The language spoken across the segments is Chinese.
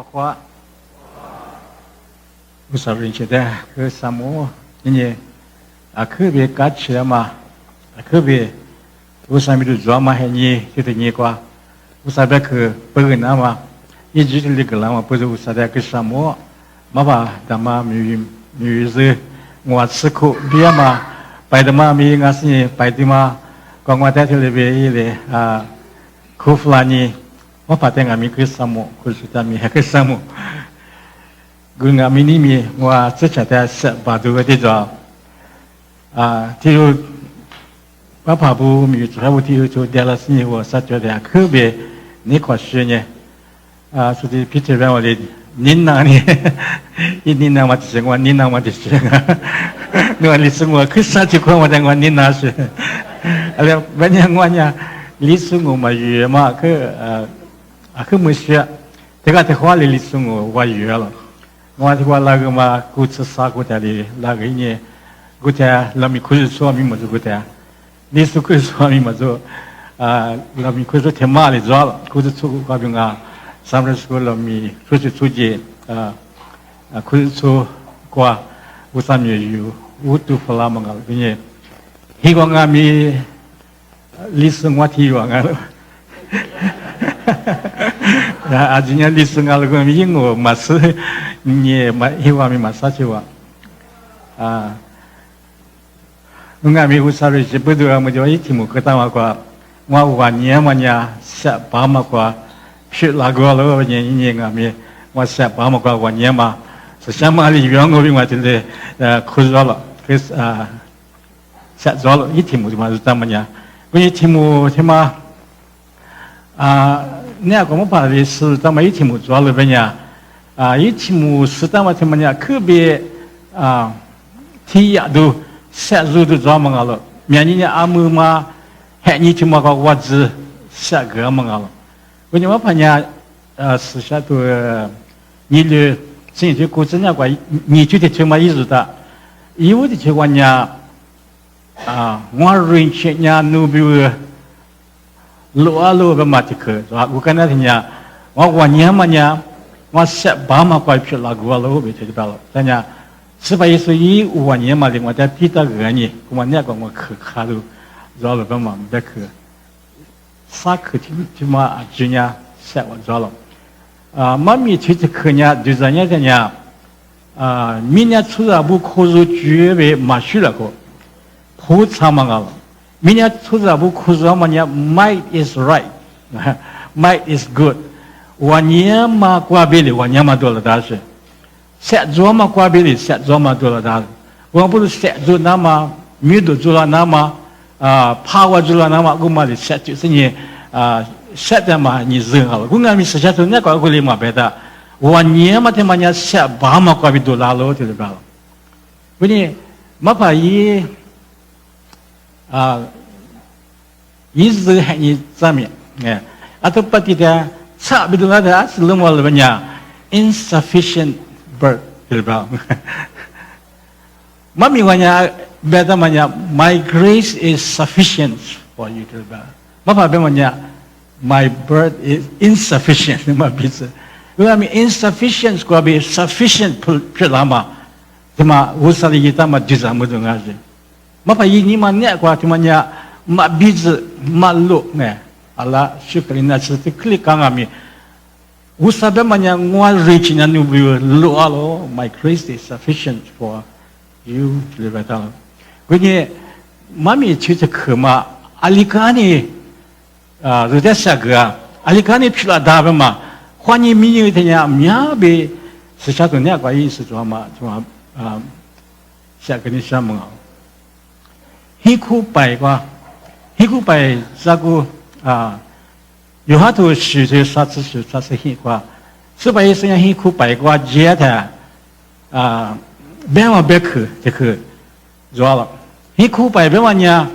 夸不少人觉得个什么人可别搞起来嘛，可别我上面都抓嘛还你就是你瓜，我上边去不个那嘛，一直是那个那嘛，不是我上边个什么，嘛吧，他妈女是我吃苦别嘛，摆的嘛没俺是摆的嘛，光我在这里边一嘞苦弗拉尼。我发现俺们个什么，或者咱们还个什么，跟俺们里面我之前在十八度的着，例如我跑步没有做，我例如做第二次我是觉得特别那块事呢，所以比这边我的您那里，一您那我就是我您那我就是我历史我可啥情况我在我您那是，了反正我呢历史我嘛有嘛可คือมือเสียแต่ก็ที่ว่าลิลิสุงว่าอยู่แล้วว่าที่ว่าลากมากูจะสากูแต่ลีลากเนี่ยกูจะเรามีคุยสวามีมาจูกูแต่ลิสุคุยสวามีมาจูเรามีคุยสเทมาลิจอลกูจะสู้กับยังไงสามเรื่องเรามีคุยสู้จีคุยสู้กว่าอุตสามีอยู่อุตุพลามังกรเนี่ยที่ว่างมีลิสุงว่าที่ว่าง아주냐 리승할 거 미인고 마스 니 희와미 마사치와 응아미 우사를 집어들어 뭐죠 이티모 그다마과 와와 니야마냐 사 바마과 필라고로 니니가미 와사 바마과 와니야마 사샤마리 영어비 마tilde 쿠즈라 그래서 사졸 이티모 마즈다마냐 그 이티모 테마เนี่ยก็มาผ่านสื่อตั้งมาอีทิมุจวลเลยเป็นเนี่ยอีทิมุสื่อตั้งมาที่มันเนี่ยคือเบที่อยากดูเสรู้ดูจอมังกรเมียนี่เนี่ยอามือมาแห่นี่ที่มาก็วัดจืเสกมังกรวันนี้มาผ่านเนี่ยสื่อชาตัวนี่เลยสิ่งที่กูจะเนี่ยกว่านี่จุดที่เชื่อมาอีสุดอ่ะอีวุฒิเชื่อว่าเนี่ยว่าเรื่องเช่นเนี่ยนูบิวลูเป็นมาที่คือว่ากูกันนั่นเนี่ยว่าวันนี้มันเนี่ยว่าเสพบ้ามาควายพิลากูลูไปที่แบบแต่เนี่ยสบายสุดยี่วันนี้มาเรียกว่าแต่พิจารณาเนี่ยกูวันนี้ก็มาคือขาดูจอลเป็นมาแบบคือสักที่มาจุเนี่ยเสพว่าจอลมันมีที่จะคือเนี่ยดูจากเนี่ยมีเนี่ยชุดอาบุโคจูจุยไปมาชุดละก็พูดสามังกันminyak tuzabu kuzamanya might is right might is good wanyama kwa bili wanyama dola dashi set zoma kwa bili set zoma dola dashi wangpulu set zo nama midu zula nama power zula nama gumali set tu senye set nama ni zengalo gungami sejatu ne kwa guli ma beda wanyama temanya set bama kwa bili dola lo tu lebalo ini mapa yi一直还你上面，都不记得差不多那的是那么了呀 ，insufficient bird 对吧？妈咪讲呀，别的嘛呀 ，my grace is sufficient for you 对吧？妈爸别讲呀 ，my bird is insufficient 嘛彼此，因为咪 insufficient 过比 sufficient 不啦嘛，对嘛？我说的一他妈就这么重要的。妈怕一你嘛那个他妈呀，嘛鼻子嘛路呢，阿拉许可人家是去 klik 讲阿咪，我说的嘛呀，我 rich 呢你不路阿咯 ，my grace is sufficient for you 对吧？当，关键妈咪去这课嘛，阿里卡尼如在啥个，阿里卡尼去了大本嘛，欢迎民营的呀，苗被是啥子那个意思做嘛，做下个你什么啊？黑苦白瓜，黑苦白这个有好多事情啥子黑瓜，是把一些黑苦白瓜接的别往别去这个做了，黑苦白别往呢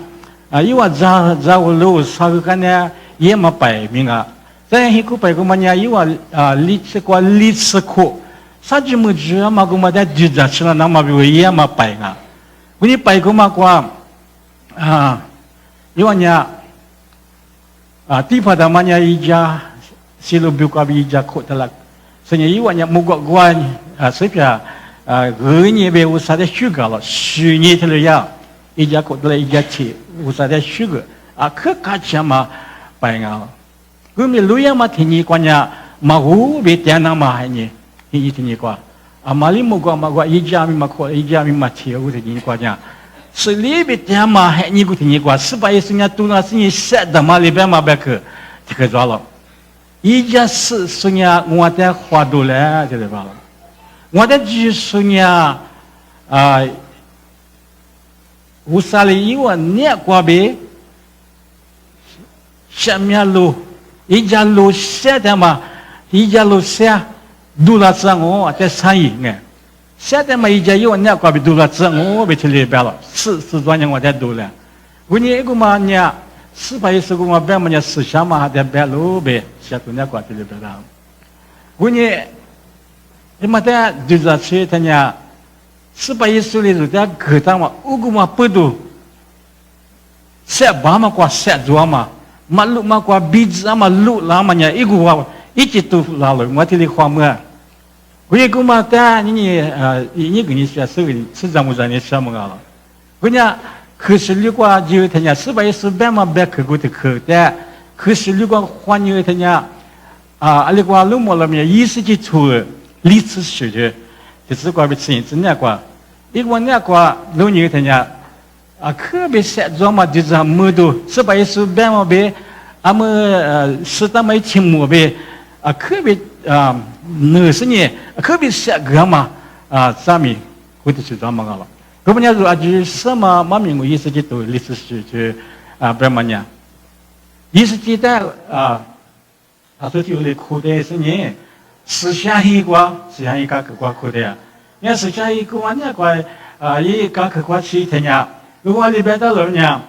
因为这个路啥个干呢也没白明啊，这黑苦白个嘛呢因为历史苦，啥子么子嘛个嘛在地上吃了那么比也没白啊，我你白个嘛瓜。因为呢，tiada mana ija silu buka ija kot telak 所以因为呢，某个关是不啊人被无啥的虚个了，虚拟的了呀，一家过来一家去，无啥的虚个可卡起嘛白啊，我们路亚嘛听你讲呀，嘛我别点那嘛还呢，听你讲，马里某个嘛个一家咪嘛可一家咪嘛去，我听你讲呀。是里边点嘛还你个听你讲，是把一些人都那是你写的嘛里边嘛别去，这个抓了。一家是说呀，我在花多了，就是罢了。我在就是说呀，乌萨里因为你过别，下面路一家路写的嘛，一家路写，多了是我在参与呢。现在嘛，一家有人过别多了，是我别去里边了，是专业我在多了。我你一个嘛呢，是把一些个嘛别嘛呢思想嘛在别路别，下头呢过去里边了。我你，你嘛在就是说他呢，是把一些里头在课堂嘛，我个嘛不读，写把嘛过写做嘛，嘛路嘛过笔字嘛路啦嘛呢，一个话一直都拉了，我这里话么？我也跟嘛在你跟你说是怎么你什么了？我讲可是如果就他讲是把是别嘛别去过的去的，可是如果换你他讲如果路么了么意思就错历史学的，就是过别吃真的过，一个那过路你他讲特别写作嘛就是么多是把是别嘛别是他们听么别特别那是呢，特别写个嘛上面或者是怎么个了？我们要说就是什么名我意思就读历史学就不么呢？意思就在他说有的课的是呢，思想一个个课的呀，你看思想一个嘛呢个一个是怎样？如果里边的人呢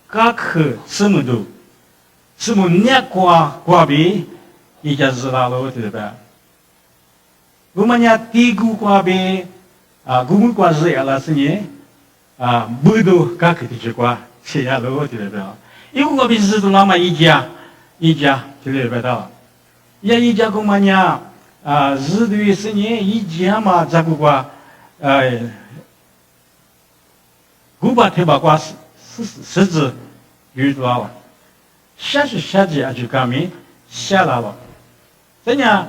个课什么都，什么呢个比。一家知道了，对吧？我们家第一个瓜呗，我们瓜是了是呢，不都刚开始瓜吃下了，对吧？因为我们是都那么一家，对吧？一家我们家是对是呢一家嘛，这个瓜我把头把瓜是指遇到了，下季就干没下来了。这样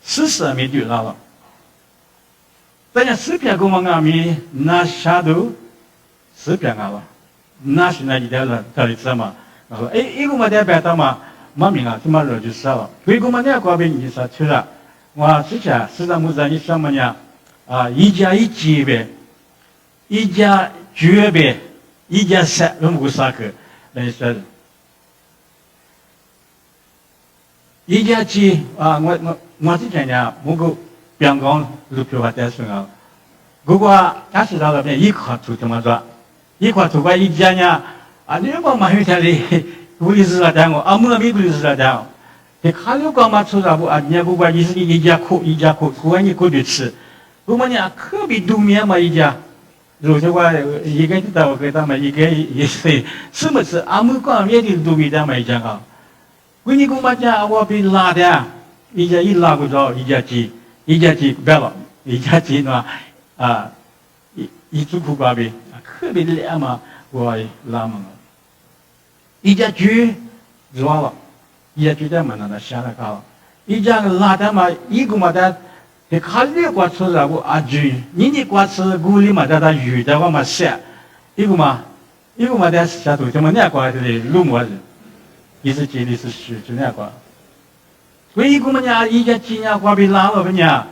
事实没对了，这样视频我们没拿下头视频了，拿是那一点了，到底什么？我说一个嘛在白搭嘛，妈明啊，他妈热就死了。所以我们那个边你说去了，我之前实在没在你什么呢？一家一级呗，一家绝呗，一家三我们个啥个来说。一家去我之前呢，我个边港路票还在说啊，如果他是到那边一块土怎么做？一块土块一家呢你如果买回家里，我意思是这样我没意思是这样，你看如果嘛出来不你如果意思一家苦，苦你苦的吃，我们呢特别多面嘛一家，如果一个到给他们一个也是什么是没讲也得多面的嘛一家啊。我你跟我讲，我被拉的，一家一拉不着，一家鸡白了，一家鸡呢一煮苦瓜呗，特别凉嘛，我拉嘛，一家猪热了，一家猪在嘛那下来搞，一家拉的嘛，一个嘛的，你看你瓜吃了我猪，你瓜吃锅里嘛的鱼的我嘛吃，一个嘛的下头怎么那瓜的卤么子。意思这里是虚就那个，所以我们家一家几年瓜被拉了不呢？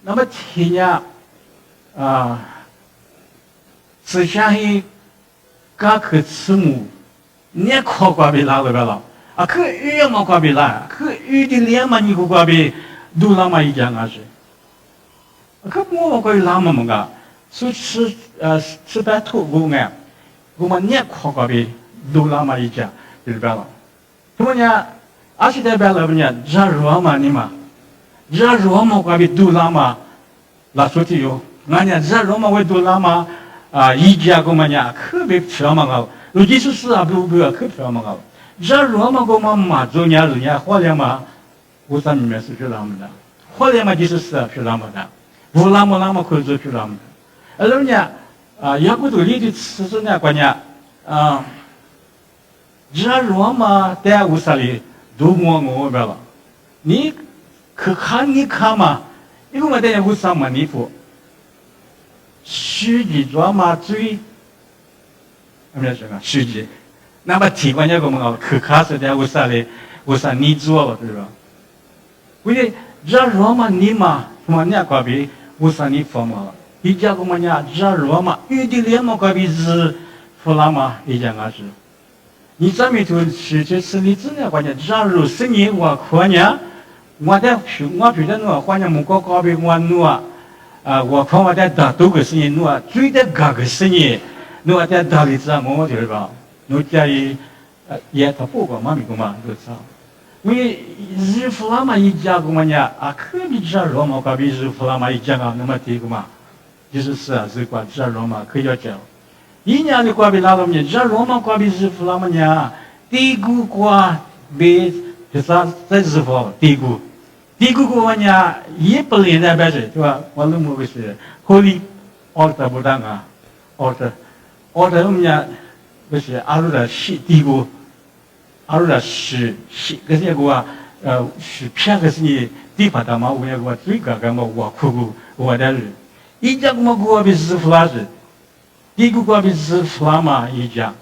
那么天呀思想一刚去吃木，你靠瓜被拉了不了？可鱼嘛瓜被拉，可鱼的脸嘛你个瓜被都拉嘛一家是，可我瓜被拉嘛么个，是吃白土狗哎，我们你靠瓜被都拉嘛一家。对吧？他们呢，20代白了不呢？热热嘛你嘛，热热嘛瓜比多拉嘛，拉出去哟。俺家热热嘛会多拉嘛一家我们呢特别漂亮嘛个，尤其是不可漂亮嘛个。这罗马国嘛中年人家后来嘛，无三米是去那么的，后来嘛就是去那么的，无那么可以做去那么的。而人家雅各独立的词是那关键这罗马在无啥里都我白了，你看嘛，因为我在无啥嘛你不，实际罗马最，怎么说啊？实际。那么提关键个么可看是在无啥嘞，无啥你做了对吧？因为这罗马你嘛，什么那个比无啥你放嘛了，一家个么呢？这罗马有的连么个比是弗拉嘛一家个是，你这么头是你真的关键，这如是你我可呢，我觉得我关键么个比我努我看我在打多个是你努最的个是你，努在打里子我对吧？我家里也他不管嘛，没个嘛，都知道。因为日弗拉嘛一家个嘛呢，可比这罗马可比日弗拉嘛一家个那么低个嘛，就是是管这罗马可以要讲。一年的可比那个么？这罗马可比日弗拉嘛呢，低谷个比就是在日弗拉低谷个嘛呢，也不连在白水对吧？我那么个是Holy Altar不当啊，Altar 我们呢。不是阿鲁的西地谷，阿鲁的西，可是那个是偏个是你地方的嘛，我那个最个嘛我苦苦我的人，一家个嘛个比是弗拉是，地谷个比是弗拉嘛一家，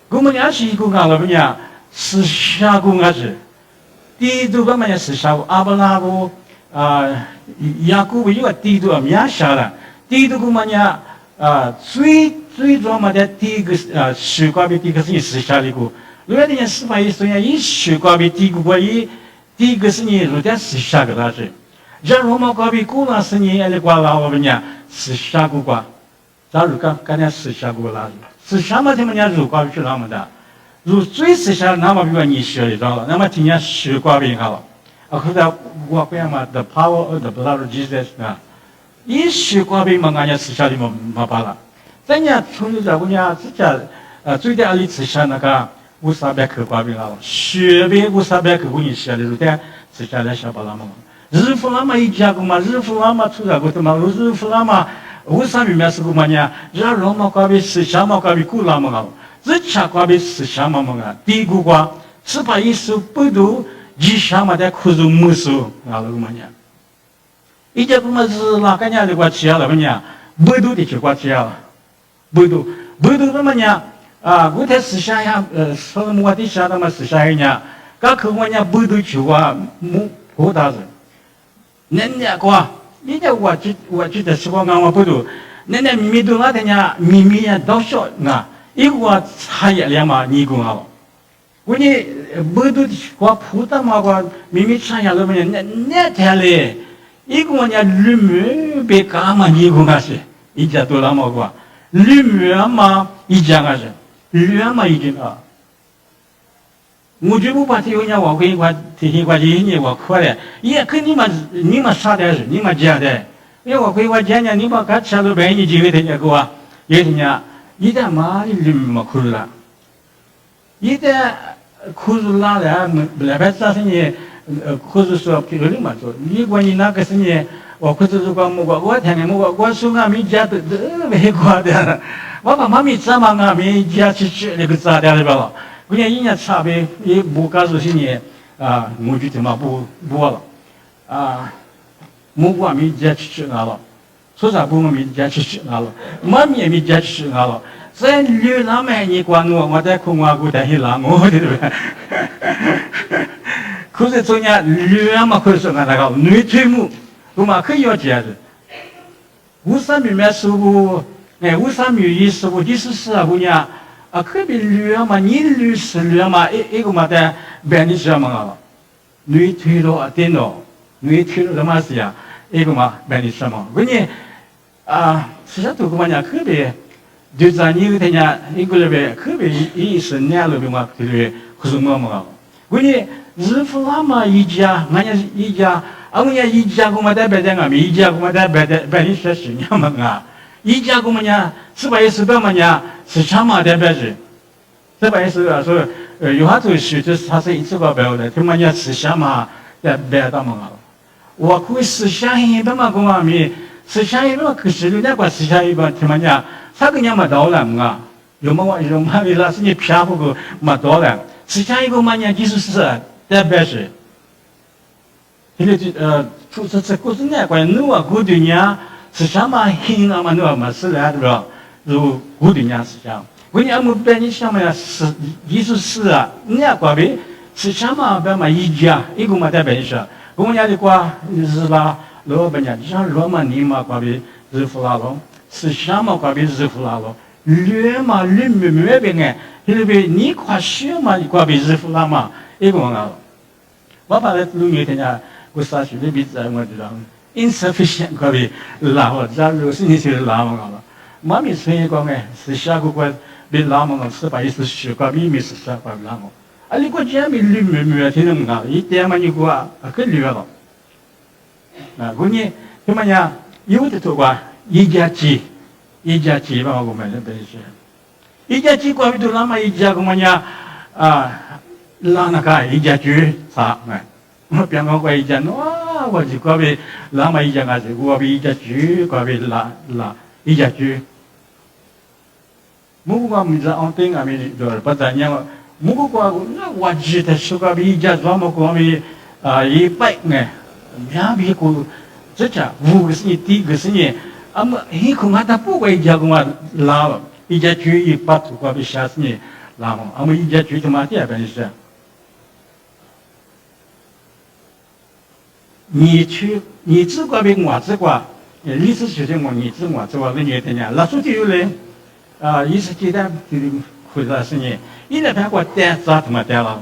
我们家是一个干了不呢？是下个个是，地都个嘛也是下个，阿伯拉个雅各布因为地都面下了，地都个嘛呢最主要嘛的第一个十个比第一个是你私下里个，如果你司法一说呀，一十个比第一个是你如果私下个那是，然后嘛个比古那是你那个老我们讲私下个个，假如刚才私下个那是，私下嘛他们讲如果是那么的，如最私下那么比如你学的着了，那么今年十个比好了，可是我不要嘛 the power of the blood of Jesus 啊，一十个比嘛俺家私下里嘛罢了。咱家从这个呢，自家最大的吃下那个500-300克瓜饼了，雪饼500-300克，我你写的有点吃下来小巴拉嘛。日弗拉嘛一家个嘛，日弗拉嘛出来个的嘛，日弗拉嘛5-3米是个嘛呢？日罗嘛瓜饼吃下嘛瓜饼古拉嘛个，日吃瓜饼吃下嘛个，第一个瓜是把一手不读，一下嘛在苦中木手啊那个嘛呢？一家个嘛是哪个家的瓜吃下了嘛呢？不读的就瓜吃下了。不读那么呢我在思想呀说我的想那么思想呀刚可我呢不读去不打人人家个人家我记得是我不读人家秘密读那天呢秘密呀都说一个茶叶两嘛你讲了我呢不读我普通嘛个秘密茶叶了么那天嘞一个呢绿木被干嘛你讲是一家多了嘛个绿木嘛一家个是绿嘛一家啊我就不把这个呢我可以管提醒管这些我可了也跟你们啥的是你们讲的因为我可以管讲讲你们干吃了白你几个天天给我有天呢一旦嘛绿嘛苦了一旦苦了了来白啥是你苦是说比如你嘛说你管你那个是你我可是说我天天我说俺们家都没过的，我把妈咪怎么俺们家去吃那个咋的了吧？我讲人家差别也不告诉你我就他妈不了我俺们家去吃了，说啥不我们家去吃了，妈咪也没家去吃了，在流浪买你管我在空我过在浪我对不对？可是中间流浪嘛可以说俺那个女推母。我们可以要这样子，53米面是不？53米一是不？第14啊，姑娘可比绿嘛，你绿是绿嘛，一个嘛的白你知道嘛？女推了电脑，女推了什么事呀？一个嘛白你知道嘛？姑娘实际上都个嘛呢，可比就在你个天呢，一个礼拜可比一是2礼拜嘛，对不对？可是我嘛，姑娘日弗拉嘛一家，俺家一家。我们一家公嘛在白天一家公嘛在白天学习呢嘛一家公嘛呢是把意思表嘛呢是什么在白日这把意思啊，说有哈头学就是他是一次个白的，他们家思想嘛在白到嘛了。我可以思想一般嘛，跟我们思想一般可是人家管思想一般，他们家他跟人嘛到了嘛，有么为了是你偏不个嘛到了，思想一个嘛人就是在白是。现在出这故事呢，关于我古对人思想嘛，很啊嘛，我嘛是来对吧？如古对人思想。我你阿姆白你想嘛呀，是艺术史啊，你也怪别思想嘛，白嘛一家一个嘛在白说，我家的瓜是啦，老板娘，你像罗马尼嘛怪别日弗拉隆，思想嘛怪别日弗拉隆，略嘛略没别个，因为你快学嘛怪别日弗拉嘛，一个嘛我把那录音听下，我啥学的比在我知道，insufficient 怪别拉我，假如是你是拉嘛了，妈咪说一个哎，思想个怪。别拉嘛，是把意思学个秘密是啥个拉嘛？啊，你个讲没捋没听懂啊？一点嘛你个啊，可捋了。啊，我呢，他们呀，有的多个一家鸡吧，我们这边是。一家鸡过去都拉嘛一家个么呀？啊，拉那个一家猪啥嘛？我别个过一家，哇，我就过去拉嘛一家个是，过去一家猪，过去拉一家猪。mugu kwa mja onting ami dor patanya mugu kwa wajib tersuka bi jazwa mo ko ami yi pai nge ya bi ko zecha wu gsi ti gsi am hi ko ngata pu ko ja ko la i ja chu i pat ko bi shas ni la mo am i ja chu ma ti ba ni sha你自过比我自过历史学的我你自我自我那你等下老书就有嘞意思简单就是回答是你，一来他给我带咋他妈带了，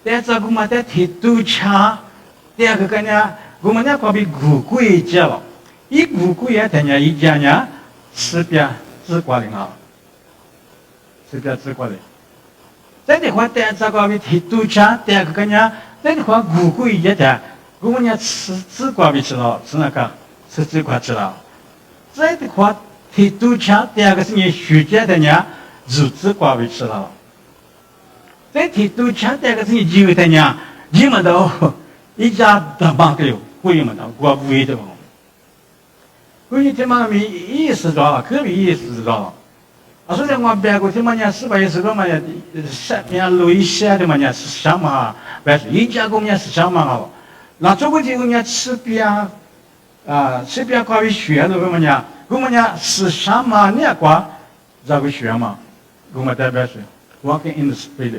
带咋给我们带提督强，第二个个呢，我们那可比古贵一了，一古贵也等下一家呢，吃边治国的啊，吃边治国的，在这块带咋个比提督强，第二个个呢，在这块古贵一的，我们呢吃治国比吃了，吃那个吃治国吃了，在这块。提督强，第二个是你学家的呢，日子过不去了。再提督强，第二个是你机会的呢，你们都一家大帮个有，会们都过不会的嘛。关于他妈咪意识到，可别意识到。啊，所以我别个他妈呢，是把意识到嘛呀，下面路一下的嘛呀，是什么？别说一家公呢是什么好？那这个这个呢，吃边吃边过不学的嘛呀？我们呢是什么那个这个学嘛？我们代表是 walking in the spirit，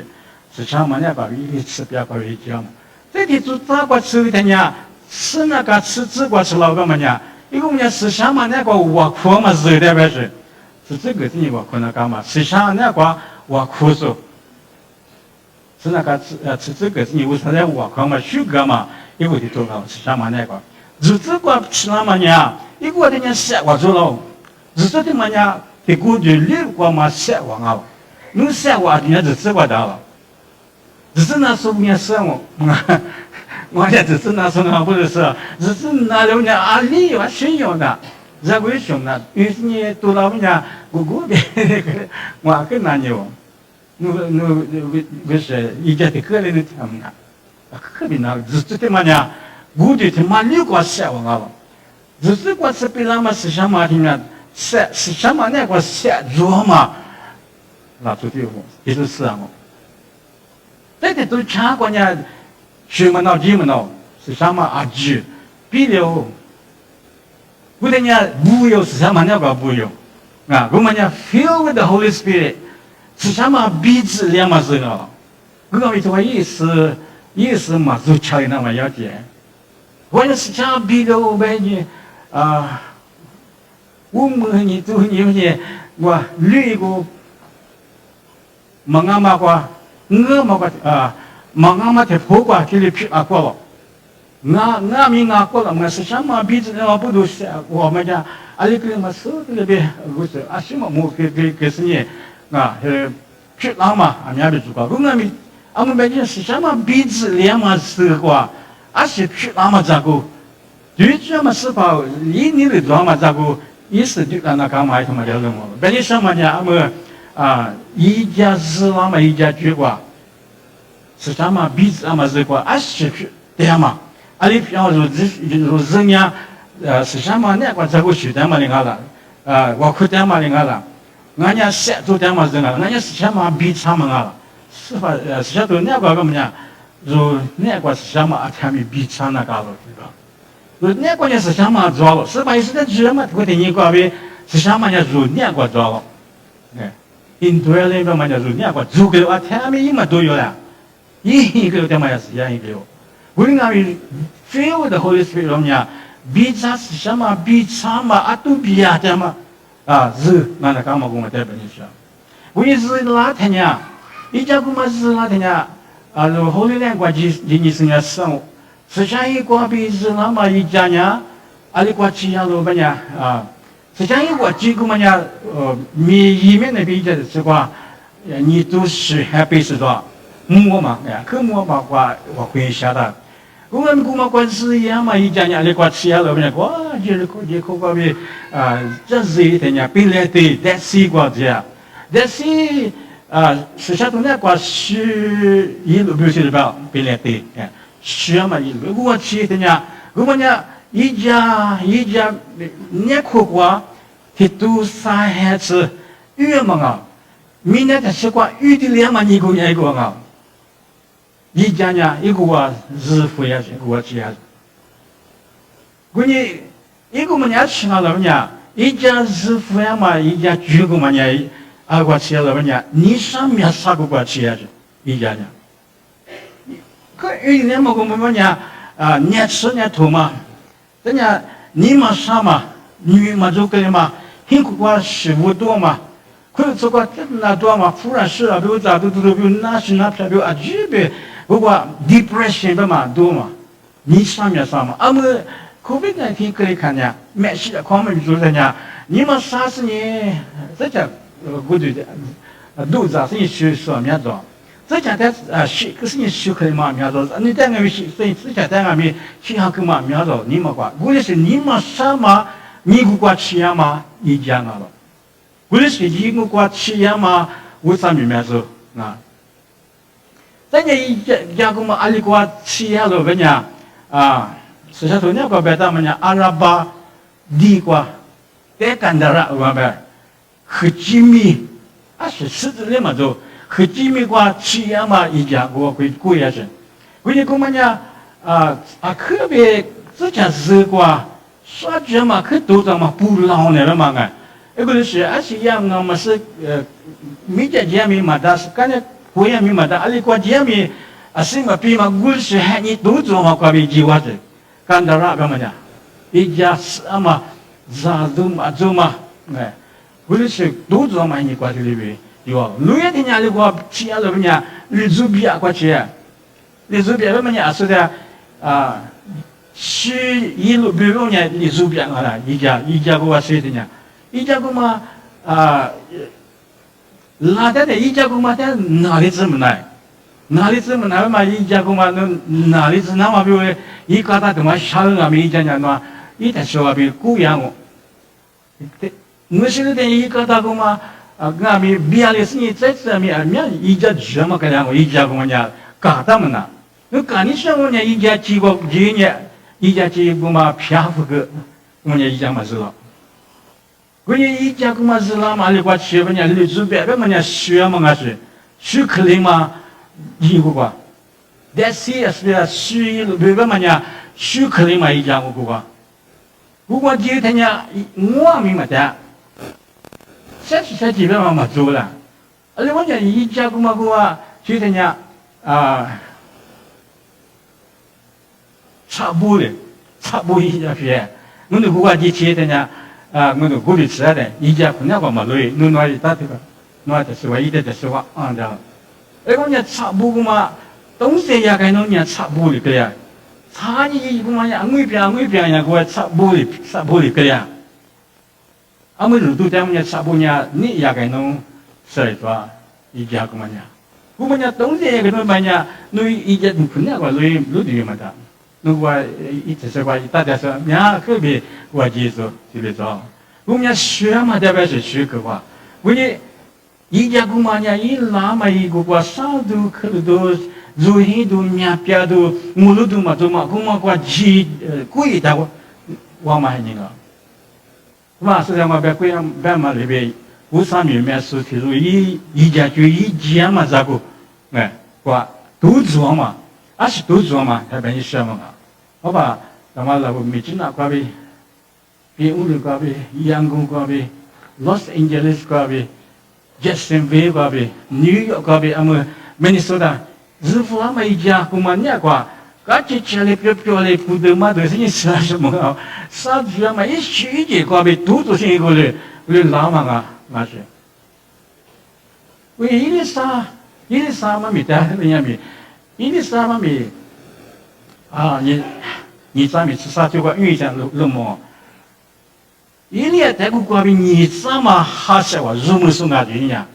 是什么那个一次别个一讲嘛？这里做这个吃的呢，是那个吃这个吃老个嘛呢？因为我们呢是什么那个我苦嘛是代表是这个是你我苦那个嘛？是什么那个我苦说？是那个吃这个是你为啥在我苦嘛？虚个嘛？因为你做了是什么那个？就这个吃了嘛呢？一个人家写我做了，日子的嘛呢，给过去六个嘛写完了，侬写完人家日子过到了，日子那时候人家写我家日子那时候不是说，日子那时候呢啊里有谁有的，这个熊呢，于是呢到了人家姑姑的我跟哪有，不是一家的个人的他们啊，可别那日子的嘛呢，过去他妈六个写完了。日子过是比咱们思想嘛听呢，思想嘛那个写弱嘛，那就对我，也就是啊我。这些都查过呢，学么闹，记么闹，思想嘛啊记，比了，我的呢不有思想嘛那个不有，啊，我们呢 filled with the Holy Spirit， 思想嘛彼此两码事了，我讲这个意思嘛就差那么要点，我的思想比了我们呢。我们你做你们我旅过，忙啊嘛过，我嘛过忙啊嘛在破过，这里去过了，我们过了，我是什么彼此的不都是我们家，啊里个嘛说这边不是什么么给是你去哪嘛，俺们别做过，我们别是什么彼此两嘛是过，是去哪嘛咋个？对这么是把你的做嘛，这个意思就让那干嘛他妈的了么？别你什么呢？一家是那么一家局过，是什么彼此那么是过，20去对嘛？里票如人家是什么那个这个学的嘛那个了，我看的嘛那个了，人家写做的嘛这个，人家是什么彼此嘛了，是吧？是都那个怎么样？如那个是什么他们彼此那个了，对吧？如那个呢是什么做了？是吧？是在做嘛？我听你讲的是什么呢？如那个做了，哎，印度人那边嘛叫如那个做个啊，他们一嘛都有了，一个他妈也是一个。我们那边所的Holy Spirit怎么样？彼此是什么？彼此嘛啊都比呀的嘛是那那干嘛跟我代表你说？我也是哪天呀？一家公嘛是哪天呀？如后来两国际你是要生，实际上一国比是那么一家呢，里国际呀老板呀实际上一国际公嘛呀一面那边的是话，你都是还背是多，摸嘛呀，可摸嘛我会晓得。我们古嘛关系一样嘛，一家呢里国际呀老板呀，哇，就是可比这是一天呀，本来对，但是国家，但是实际上那个是一路表示的本来对，是嘛一路，我去的呢，我们呢一家那可过，他都三孩子，越嘛明天的习惯越的两嘛一个一家呢一个日复一日，一个这样。我呢一个么伢吃了呢，一家日复一嘛，一家住个么伢我吃了呢，你上面啥个过吃一家呢？可有点么个么伢你吃你吐嘛，人家你嘛啥嘛，你嘛就跟嘛，很过食物多嘛。可这个那多嘛，忽然是比如咋都比如那是那比如举别，不过 depression 的嘛多嘛，你上面啥嘛？们 COVID-19 可以看见，没事的，他们就是呢，你们啥是你这家我觉得都咋是你学说面做，这家的学可是你学可以嘛面做，你在那边学，所以这家在那边学下个嘛面做，你们管，我就是你们什么，你给我吃呀嘛，一家那了。为了是一个国企业嘛，为啥没买走人家一家个嘛，阿里国企业了，人家实际上那个别的么呢，阿拉伯地国，在干的了，我们和吉米是实质的嘛，就和吉米国企业嘛，一家国会贵也是，为了个么呢，特别之前是国，说这嘛，可多着嘛，不老那个嘛个。一个是一样嘛是没在家里嘛，但是刚才国家里嘛，但阿里国家里是嘛比嘛故事还你都做嘛，关于计划的，干到那干嘛呢？一家是嘛，咋都嘛做嘛，故事都做嘛，你关系里边有，路也听伢里国企业里边伢，你做比啊过去，你做比什么伢说的是一路比如伢你做比啊啦，一家国说的伢。一家公嘛哪的一家公嘛的哪里这么难？哪里这么难嘛？一家公嘛哪里是那么比如一个他怎么晓得俺们一家人嘛？一天说话比姑养我，我现在一个他公嘛俺们别的是你在这面一家什么个样我一家公嘛呢？干他们呢？那干你说我呢一家几个几年一家几个嘛偏不个我呢一家嘛知道。我一家公嘛是那嘛里国企业嘛，你做别个嘛呢学嘛是学可能嘛一个个，但是是学别个嘛呢学可能嘛一家个个，不过今天呢我明白的，这基本嘛做了，而且我讲一家公嘛个今天呢差不多一家学，我那个今天呢。我都鼓励吃的，一家不那个嘛累，弄一大这个，弄的是话一点的是话这样。我讲差不多嘛，东西也该弄点差不多个呀，差你一个嘛呀，我边呀，我差不多个呀。我们都在我们差不多呀，你也该弄是吧？一家个嘛呀，我们家东西也该弄嘛呀，弄一家不那个累的嘛的。如果一直说话，大家说，伢特别我接受，就别做。我们学嘛，特别是学个话，为了一家姑妈呢，一拉嘛一个过啥都可都，如意都面皮都，木路都嘛都嘛，姑妈过贵的我嘛还那个，嘛是让我别贵别嘛里边，我上面面是提出一家就一家嘛这个，哎，过都做嘛，还是都做嘛，还别你说嘛，好吧，咱们那个没进那过呗，别乌鲁过呗，阳光过呗。Los Angeles 过呗 ，Jacksonville 过呗 ，New York 过呗，Minnesota，日夫他们一家姑妈呢过，刚接起来漂亮不得嘛，都是你说什么啊？啥子啊嘛，一去一节过呗，都是一个嘞，拉嘛啊，那是。喂，一的啥嘛没得，人家没，一的啥嘛没，啊，你咱们吃啥就个运一下路么？伊里在古国边，你怎么哈些话入门送啊的呀？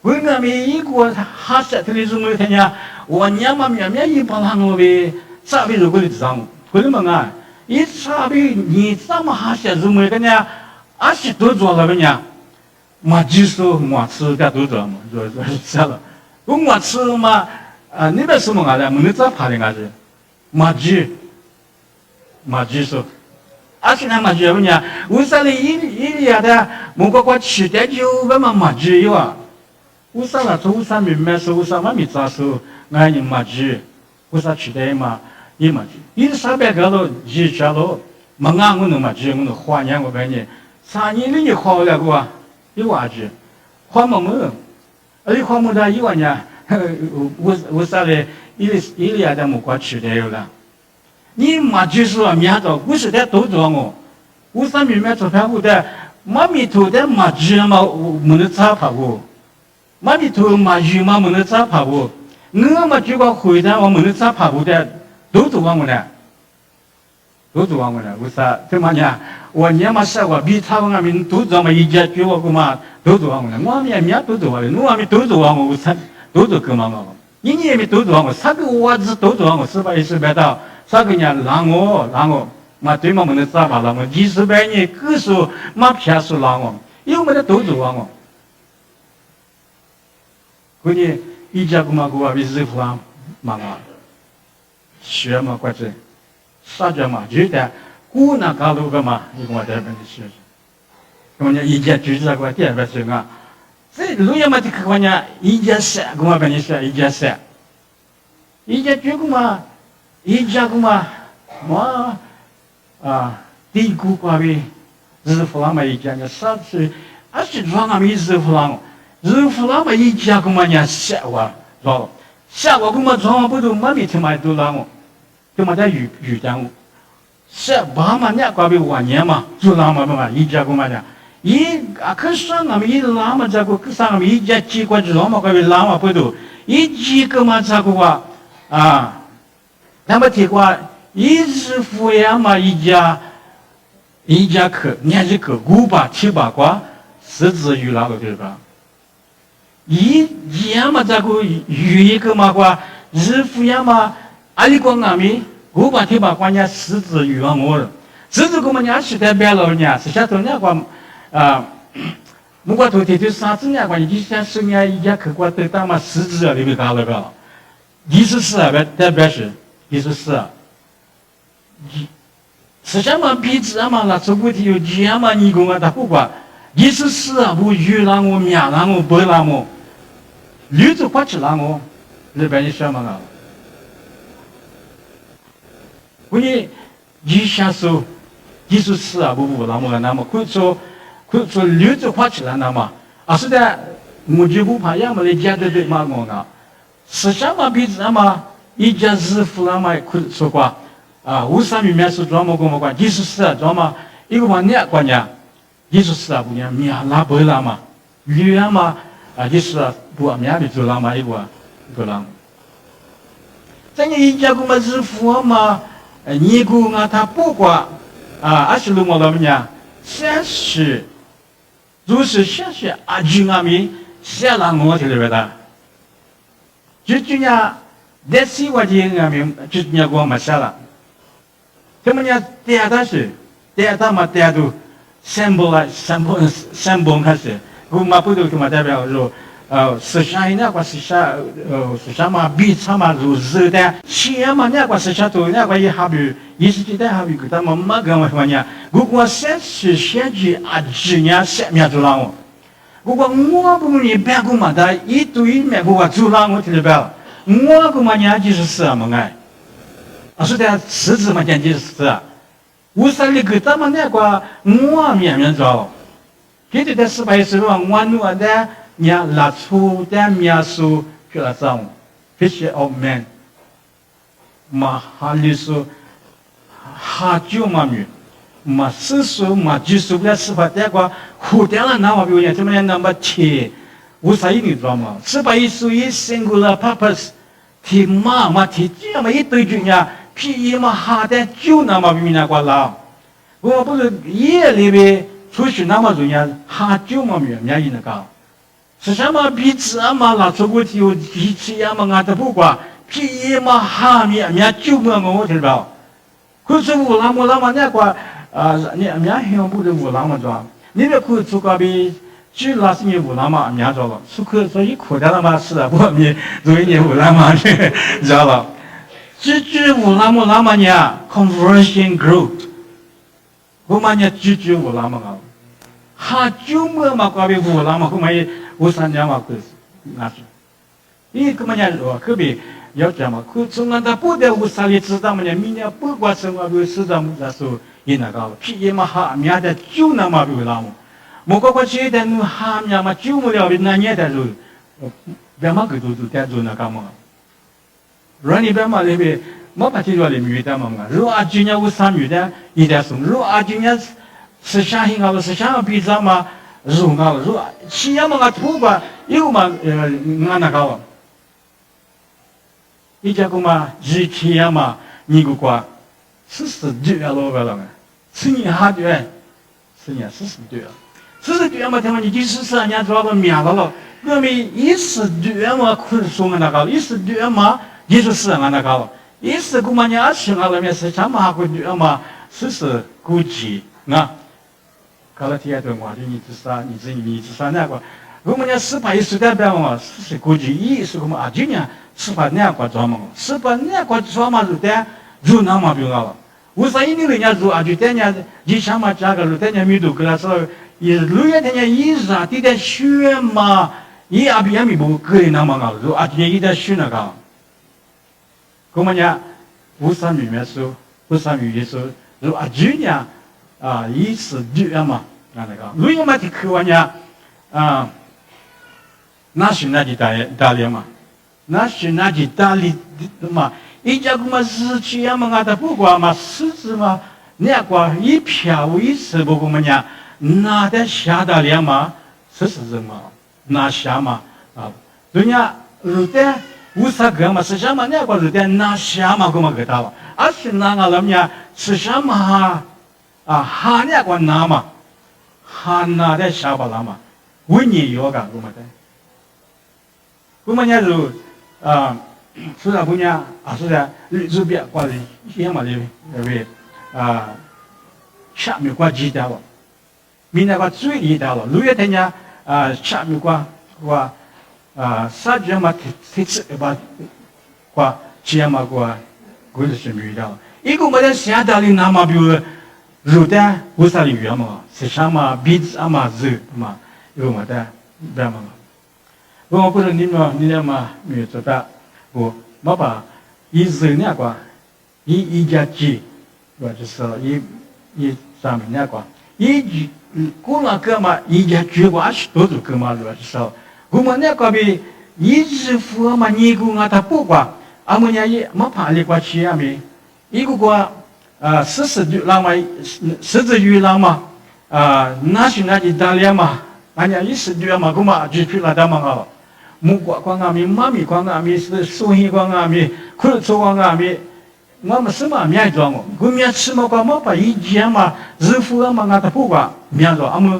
为我们一个哈些特别入门的呀，我娘嘛面面一帮他们呗，啥别如果的脏，为什么啊？一啥别你怎么哈些入门的呀？而且都做了个呀，嘛技术嘛吃的都做嘛，做啥了？我吃嘛那边什么啊的，没得咋爬的啊是，嘛技术。而且他嘛觉得呢，为啥哩伊呀的，莫个吃的就个嘛嘛只有啊？为啥啦？为啥没说？为啥嘛没咋说？俺人嘛只，为啥吃的嘛？伊嘛只，伊啥别个咯，只吃咯，嘛俺我能嘛只，我能花年我给你，3年里你花了个啊？一万只，花么么？而且花么的一万呢？为啥嘞？伊呀的莫个吃的有了。你嘛就是说面到不是在都做我，我上面面做饭我的，妈咪头的嘛只嘛没得咋跑我，妈咪头嘛鱼嘛没得咋跑我，我嘛就个回答我没得咋跑我的，都做我呢，都做我呢，为啥？这嘛呢？我娘嘛说我比他们们都做嘛一家就我个嘛都做我呢，我面都做我的，我们都做我，我才都做个嘛我，你也没都做我，啥个娃子都做我，是吧？18到。啥个呢？让我，嘛对嘛没得咋吧？让我20年个数嘛偏数让我，因为没得都做我。过年一家个嘛个为日夫啊嘛啊，学嘛或者啥子嘛，就在古那高路个嘛，一个嘛在本地学。我呢一家就是那个第二个是啊，这路也嘛的个呢一家三个嘛本地学一家三，一家这个嘛。一家个嘛，嘛第一个关于日夫郎嘛一家呢，啥子？而且装俺们日夫郎嘛一家个嘛呢，下我个嘛装不都嘛没听嘛都让我，就嘛在语讲我，下爸嘛呢关于晚年嘛，就让嘛一家个嘛呢，可是俺们一拉嘛这个，可是俺们一家几个就让嘛关于拉嘛不都，一几个嘛这个话啊。那么提过，一日敷衍嘛，一家可年纪可5把7把瓜，10子鱼那个对吧？一家嘛这个鱼一个嘛瓜，日敷衍嘛，阿里个俺们5把7把瓜呢10子鱼啊我了，这个嘛呢是代表了呢，是下头呢瓜木瓜头提头3子呢瓜，你想是呢一家可瓜得到嘛10子啊，你别搞了个，24啊，代表是。24啊，实际上嘛，鼻子啊嘛，那这个有钱嘛，你讲啊，他不管，24啊，不鱼让我、面让我、白让我，驴子快吃让我，日本人说嘛啊，我你一下说24啊，不让我那么，可以说驴子快吃了那么，啊是的，我就不怕，要么你家的嘛我啊，实际上嘛，鼻子啊嘛。一家日夫人嘛，可说过啊，为啥里面是专门跟我讲24啊，专门一个往年过年，24啊不年面拉白了嘛，鱼啊嘛24啊不面的做了嘛一个人，咱一家个嘛日夫嘛，你个啊他不管20路么了么呢，先是，就是先是军啊咪先让我这里边的，就呢。但是我就俺们就那个嘛下了，他们呢第二嘛第二都3本开始，古嘛不都嘛代表说，思想那个思想嘛比他嘛如是的，钱嘛那个思想都那个也还比意识形态还比他们嘛跟我说呢，如果现实现实啊，只年三面做让我，如果我不你别个嘛的，一堆面我做让我听得白，我个嘛年纪是什么哎？是的，狮子嘛年纪是。我说你给他们那个我面着，给的在18岁了，我努的你拉出的面数去了上 ，fish of man， 嘛哈里说哈就嘛米，嘛四数嘛90不了18那个后天了那么表演，怎么样那么贴？我说你知道吗？18岁 singular purpose， 提嘛提这么一堆句呢。皮嘛哈的就那么比那个老，我不是夜里边出去那么重要，哈就嘛没那个高，是什么鼻子啊嘛拉出过去有鼻子呀嘛俺都不管，皮嘛哈没就嘛我知道，可是我那么那个你还不是我那么做，你别可出个比。就那是你乌拉嘛，面着了，所以苦的那么是的，我们所以你乌拉嘛知道了。居乌拉姆拉玛尼亚 conversion group， 我们呢居乌拉玛个，哈就么嘛个别乌拉玛，我们乌三年嘛个那是，因为我们呢说可别要这么，可从那他不得乌三里知道么呢，明年不管什么个市长那时候也那个，皮嘛哈面的就那么乌拉姆，莫个个现在那哈面嘛就么了那年的时候，别嘛个都在做那个嘛。如你别嘛那边，没把这个里面的嘛，如果今年我3月的，一点送；如果今年是相信我，是想比咱嘛如我，如企业嘛我土吧，有嘛俺那个，一家个嘛一企业嘛，你个quoi， 42了个了，是你哈对，是你42了，42嘛他妈你第14年做个面了，我们12嘛可是说俺那个12嘛。14俺那个，意思古嘛年轻俺那边是什么哈个女嘛，是估计啊，搞了天对我就你至少那个，我们年18岁代表嘛，是估计意思古嘛今年18那个做嘛，18那个做嘛就得就那么表了，我说你人家做啊就等下你想嘛这个就等下没读个说，也六月等下一啥地点选嘛，也阿边没不可以那么个，就啊今年一点选那个。我们讲53米面数，53米的数，如果今年12嘛，那个，如果嘛的课文呀，那是那的大连嘛，那是那的大理嘛，一家个嘛17嘛，俺的不管嘛，14嘛，那个一票一次不过么讲，那的下大连嘛，14嘛，那下嘛人家如的。50个嘛，是什么那个是在那下嘛，我们给他了，而是那个人家是什么哈那个那嘛，哈那的下巴那嘛，为你有个我们的，我们家就是那姑娘是的，路边挂的些嘛的为下面挂鸡蛋了，明那个嘴里的了，路边人家下面挂。啥子嘛？这次把qua chia mà qua cũng là chuyện gì đó. Ý cũng mà sẽ đã lên nam mà biểu rồi ta cũng sẽ lưu mà sẽ sao mà biết mà giữ mà yêu mà ta bây mà. Tôi mà bây giờ nín mà mình cho ta của mà bà ý giữ nhá qua ý giá trị và chỉ là ý sao mình nhá qua ý cũng là cái mà ý giá trị quá tốt rồi cái mà rồi chỉ là cũng mà nhá qua bị ý giữ phù mà nhiều cũng ngã ta bỏ qua 아무냐 이 마파리과 치야미 이거가 스스주라마 스스주라마 나시나지 달리아마 아니야 이스주야마 그마 주필라다마가 무과 광아미 마미 광아미 소히 광아미 그르초 광아미 마마 스마 미야죠 그미야 스마가 마파 이지야마 즈푸아마 가다 보가 미야죠 아무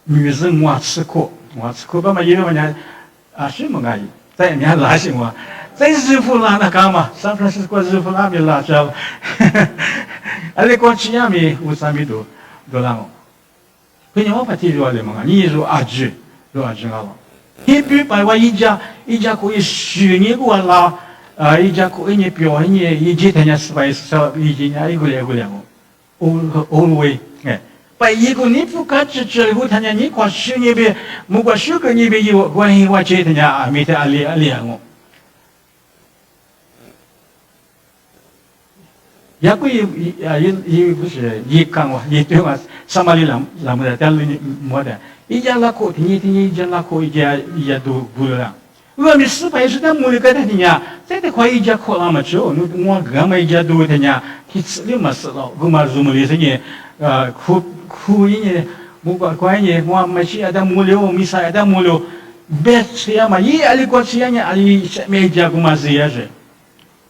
뮤즈응 와츠코 바마 이러면 아시모가이 在面拉醒我，在日弗拉那干嘛？上次是过日弗拉米拉着，而且过去也没5-3米多让我。 그냥 와파티 좋아하는 뭔가 니로 아주 좋아하는 Hippie by what ija ko ishunigo la ija ko inye pyo inye ije tanya spice so ije nya igule guliang always by yigo ni fuka chche go tanya ni kwa shunye be mu kwa shuka ni be yo kwa hi wa che tanya amite ali aliang 야구 이 무슨 이강와 이동아 사마리람 라무다 달리 뭐다 이자라고 디니 이자라고 이자도 불라 우리 스파이스다 모르가 되냐 세대 거의 이자 콜라마죠 누가 가마 이자도 되냐 히스리 마스로 그마 좀리세니 쿠이니 뭐가 과이니 뭐 마시아다 몰려 미사야다 몰려 베스야마 이 알고시야니 알이 메자 구마시야제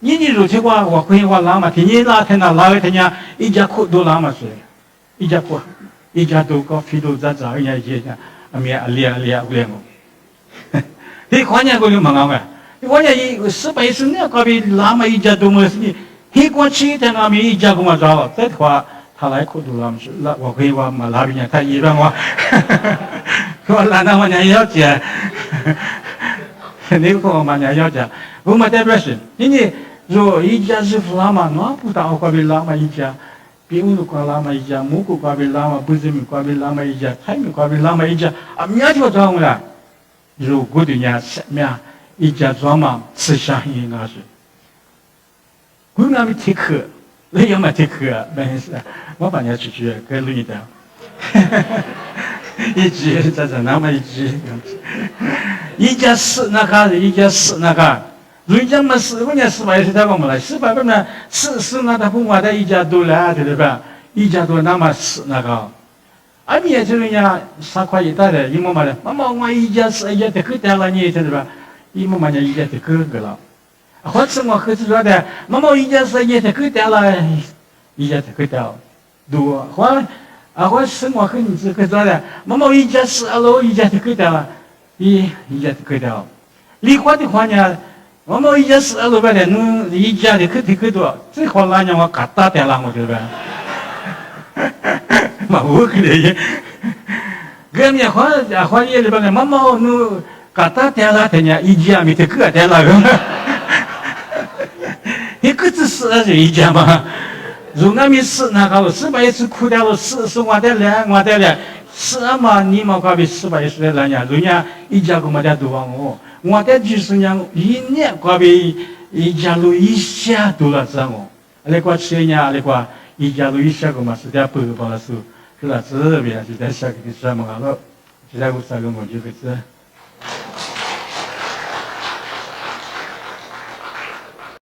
你如果我可以我拉嘛，你那天那拉个天呀，一家苦都拉嘛是，一家苦，一家都搞非都在找人家一家，阿米阿里不了我。你看人家个忙啊个，我人家18岁呢，搞比拉嘛一家都没事，你过去天阿米一家个嘛找，再话他来苦都拉嘛是，拉我可以我嘛拉比人他一般我，我拉那我人要钱，你看我嘛人要钱，我嘛代表是，因为。如一家是拉嘛，那不打过比拉嘛一家，比乌过拉嘛一家，木过比拉嘛，不是米过比拉嘛一家，海米过比拉嘛一家，啊，苗就装了。如果的人什么一家装嘛，吃香应该是。我那边听课，你要么听课，没事，我把人家出去给录一段。一集在那么一集，一家是那个，一家是那个。人家嘛是人家18岁才过来，18个呢是那他不管他一家都来对吧？一家都那么是那个，阿米也是人家3块一袋的，一毛嘛的，妈妈我一家是一家得给带了你对吧？一毛嘛的一家得给了，或者我可是说的，妈妈一家是一家得给带了，一家得给带了，多或是我和你是可说的，妈妈一家是2楼一家得给带了，一家得给带了，离婚的话呢？我们一家是2楼的，侬一家的可多，这话哪样我嘎达点了我对吧？嘛我可能，跟人话也里边的，妈妈侬嘎达点了，人家一家没得个点了个，你个只是一家嘛？如果没是那个18岁哭掉了，是我的了，是嘛？你嘛搞比18岁的人家，人家一家个么的都往我。我在就是讲一年过比一家路一下多了这么，那个去年那个一家路一下个嘛是在北方的时候，是那这边是在下个什么了，就在我3个我就个是。